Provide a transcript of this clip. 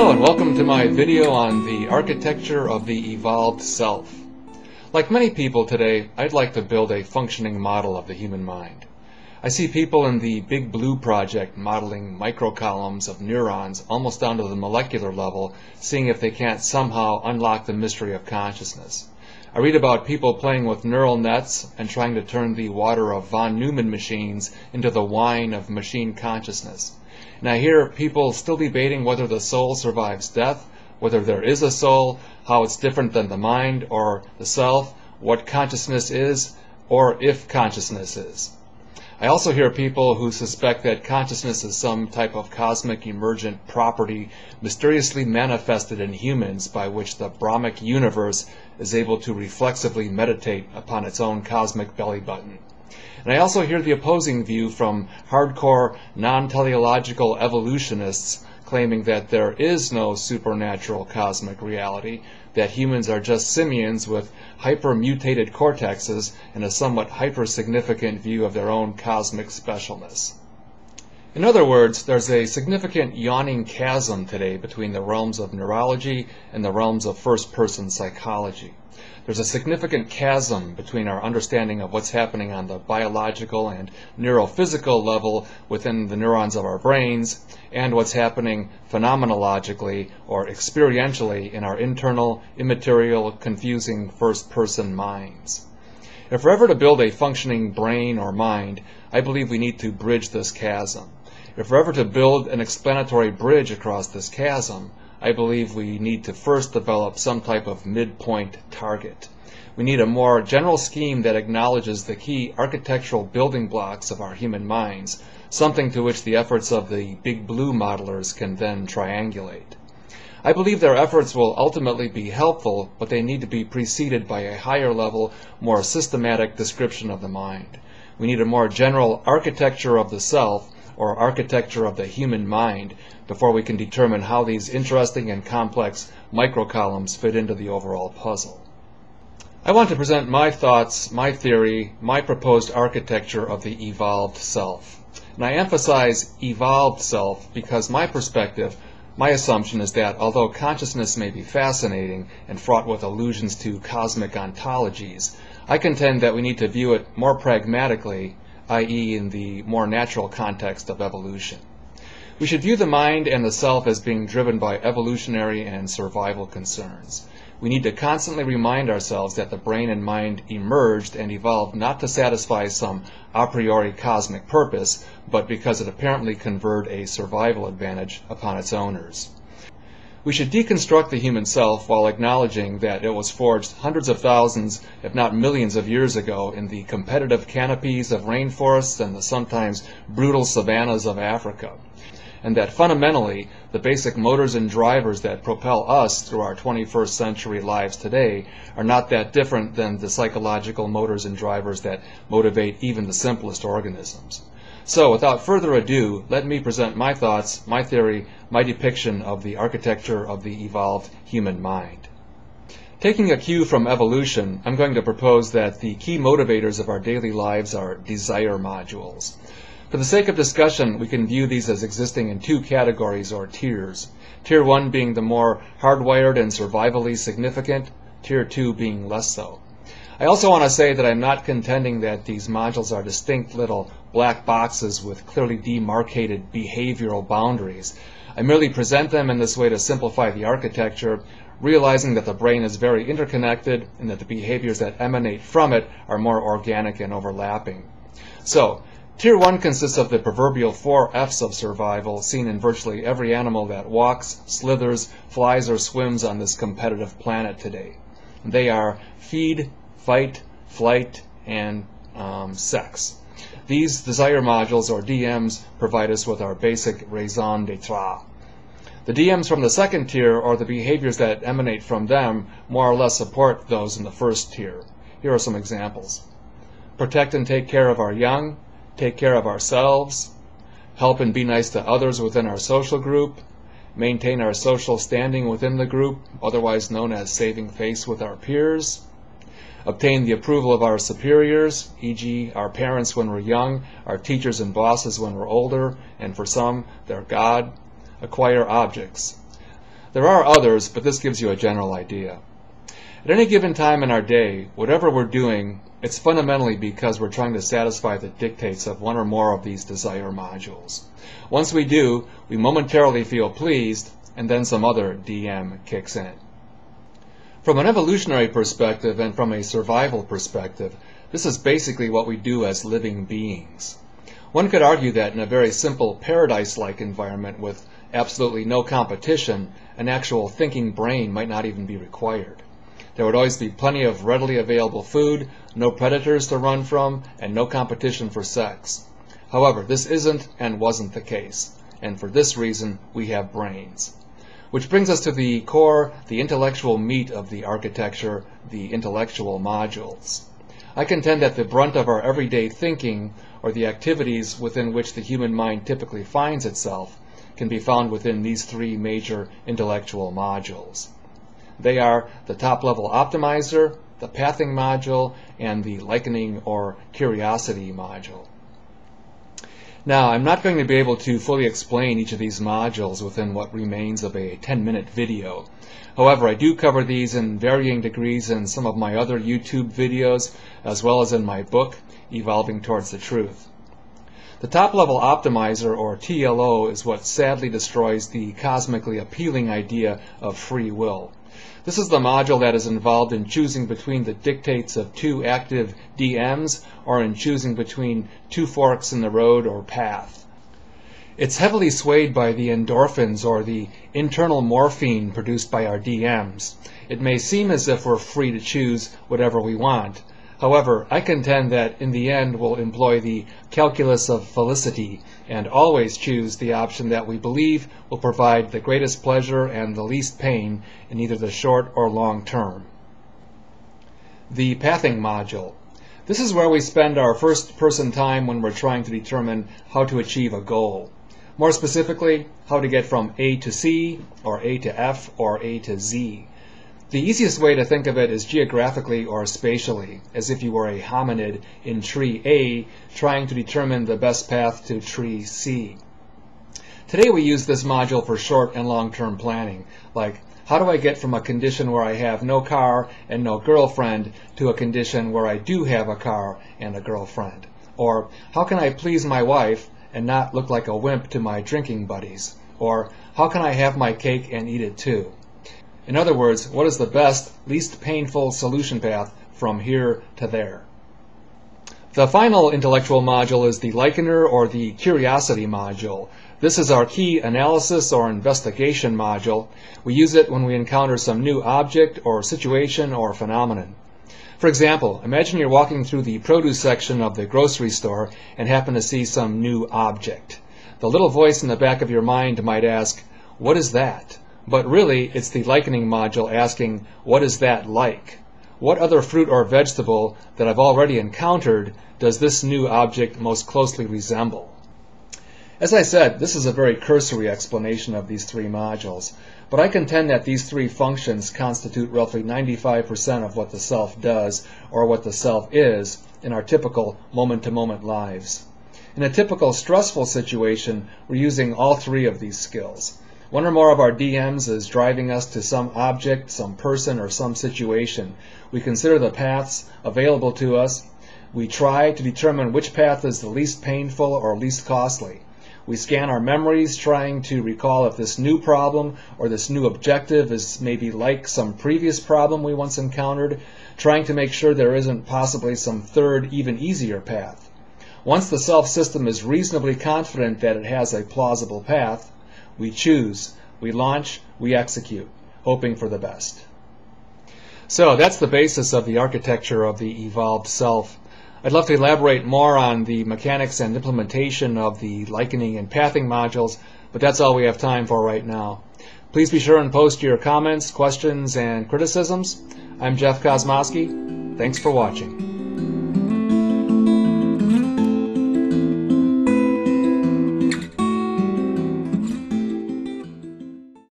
Hello and welcome to my video on the architecture of the evolved self. Like many people today, I'd like to build a functioning model of the human mind. I see people in the Big Blue project modeling microcolumns of neurons almost down to the molecular level, seeing if they can't somehow unlock the mystery of consciousness. I read about people playing with neural nets and trying to turn the water of von Neumann machines into the wine of machine consciousness. And I hear people still debating whether the soul survives death, whether there is a soul, how it's different than the mind or the self, what consciousness is, or if consciousness is. I also hear people who suspect that consciousness is some type of cosmic emergent property mysteriously manifested in humans by which the Brahmic universe is able to reflexively meditate upon its own cosmic belly button. And I also hear the opposing view from hardcore non-teleological evolutionists claiming that there is no supernatural cosmic reality, that humans are just simians with hyper-mutated cortexes and a somewhat hyper-significant view of their own cosmic specialness. In other words, there's a significant yawning chasm today between the realms of neurology and the realms of first-person psychology. There's a significant chasm between our understanding of what's happening on the biological and neurophysical level within the neurons of our brains and what's happening phenomenologically or experientially in our internal, immaterial, confusing first-person minds. If we're ever to build a functioning brain or mind, I believe we need to bridge this chasm. If we're ever to build an explanatory bridge across this chasm, I believe we need to first develop some type of midpoint target. We need a more general scheme that acknowledges the key architectural building blocks of our human minds, something to which the efforts of the Big Blue modelers can then triangulate. I believe their efforts will ultimately be helpful, but they need to be preceded by a higher level, more systematic description of the mind. We need a more general architecture of the self, or architecture of the human mind, before we can determine how these interesting and complex microcolumns fit into the overall puzzle. I want to present my thoughts, my theory, my proposed architecture of the evolved self. And I emphasize evolved self because my perspective, my assumption is that although consciousness may be fascinating and fraught with allusions to cosmic ontologies, I contend that we need to view it more pragmatically, i.e. in the more natural context of evolution. We should view the mind and the self as being driven by evolutionary and survival concerns. We need to constantly remind ourselves that the brain and mind emerged and evolved not to satisfy some a priori cosmic purpose, but because it apparently conferred a survival advantage upon its owners. We should deconstruct the human self while acknowledging that it was forged hundreds of thousands, if not millions of years ago in the competitive canopies of rainforests and the sometimes brutal savannas of Africa, and that fundamentally the basic motors and drivers that propel us through our 21st century lives today are not that different than the psychological motors and drivers that motivate even the simplest organisms. So, without further ado, let me present my thoughts, my theory, my depiction of the architecture of the evolved human mind. Taking a cue from evolution, I'm going to propose that the key motivators of our daily lives are desire modules. For the sake of discussion, we can view these as existing in two categories or tiers. Tier 1 being the more hardwired and survivally significant, Tier 2 being less so. I also want to say that I'm not contending that these modules are distinct little black boxes with clearly demarcated behavioral boundaries. I merely present them in this way to simplify the architecture, realizing that the brain is very interconnected and that the behaviors that emanate from it are more organic and overlapping. So, Tier 1 consists of the proverbial 4 F's of survival seen in virtually every animal that walks, slithers, flies, or swims on this competitive planet today. They are feed, fight, flight, and sex. These desire modules, or DMs, provide us with our basic raison d'etre. The DMs from the second tier, or the behaviors that emanate from them, more or less support those in the first tier. Here are some examples. Protect and take care of our young, take care of ourselves, help and be nice to others within our social group, maintain our social standing within the group, otherwise known as saving face with our peers, obtain the approval of our superiors, e.g. our parents when we're young, our teachers and bosses when we're older, and for some, their God, acquire objects. There are others, but this gives you a general idea. At any given time in our day, whatever we're doing, it's fundamentally because we're trying to satisfy the dictates of one or more of these desire modules. Once we do, we momentarily feel pleased, and then some other DM kicks in. From an evolutionary perspective and from a survival perspective, this is basically what we do as living beings. One could argue that in a very simple paradise-like environment with absolutely no competition, an actual thinking brain might not even be required. There would always be plenty of readily available food, no predators to run from, and no competition for sex. However, this isn't and wasn't the case, and for this reason we have brains. Which brings us to the core, the intellectual meat of the architecture, the intellectual modules. I contend that the brunt of our everyday thinking, or the activities within which the human mind typically finds itself, can be found within these three major intellectual modules. They are the top-level optimizer, the pathing module, and the likening or curiosity module. Now, I'm not going to be able to fully explain each of these modules within what remains of a 10-minute video. However, I do cover these in varying degrees in some of my other YouTube videos, as well as in my book, Evolving Towards the Truth. The top-level optimizer, or TLO, is what sadly destroys the cosmically appealing idea of free will. This is the module that is involved in choosing between the dictates of two active DMs or in choosing between two forks in the road or path. It's heavily swayed by the endorphins or the internal morphine produced by our DMs. It may seem as if we're free to choose whatever we want. However, I contend that in the end we'll employ the calculus of felicity and always choose the option that we believe will provide the greatest pleasure and the least pain in either the short or long term. The pathing module. This is where we spend our first-person time when we're trying to determine how to achieve a goal. More specifically, how to get from A to C, or A to F, or A to Z. The easiest way to think of it is geographically or spatially, as if you were a hominid in tree A trying to determine the best path to tree C. Today we use this module for short and long-term planning, like how do I get from a condition where I have no car and no girlfriend to a condition where I do have a car and a girlfriend? Or how can I please my wife and not look like a wimp to my drinking buddies? Or how can I have my cake and eat it too? In other words, what is the best, least painful solution path from here to there? The final intellectual module is the likener or the curiosity module. This is our key analysis or investigation module. We use it when we encounter some new object or situation or phenomenon. For example, imagine you're walking through the produce section of the grocery store and happen to see some new object. The little voice in the back of your mind might ask, "What is that?" But really, it's the likening module asking, what is that like? What other fruit or vegetable that I've already encountered does this new object most closely resemble? As I said, this is a very cursory explanation of these three modules, but I contend that these three functions constitute roughly 95% of what the self does, or what the self is, in our typical moment-to-moment lives. In a typical stressful situation, we're using all three of these skills. One or more of our DMs is driving us to some object, some person, or some situation. We consider the paths available to us. We try to determine which path is the least painful or least costly. We scan our memories, trying to recall if this new problem or this new objective is maybe like some previous problem we once encountered, trying to make sure there isn't possibly some third, even easier path. Once the self system is reasonably confident that it has a plausible path, we choose, we launch, we execute, hoping for the best. So that's the basis of the architecture of the evolved self. I'd love to elaborate more on the mechanics and implementation of the likening and pathing modules, but that's all we have time for right now. Please be sure and post your comments, questions, and criticisms. I'm Jeff Kosmowski. Thanks for watching.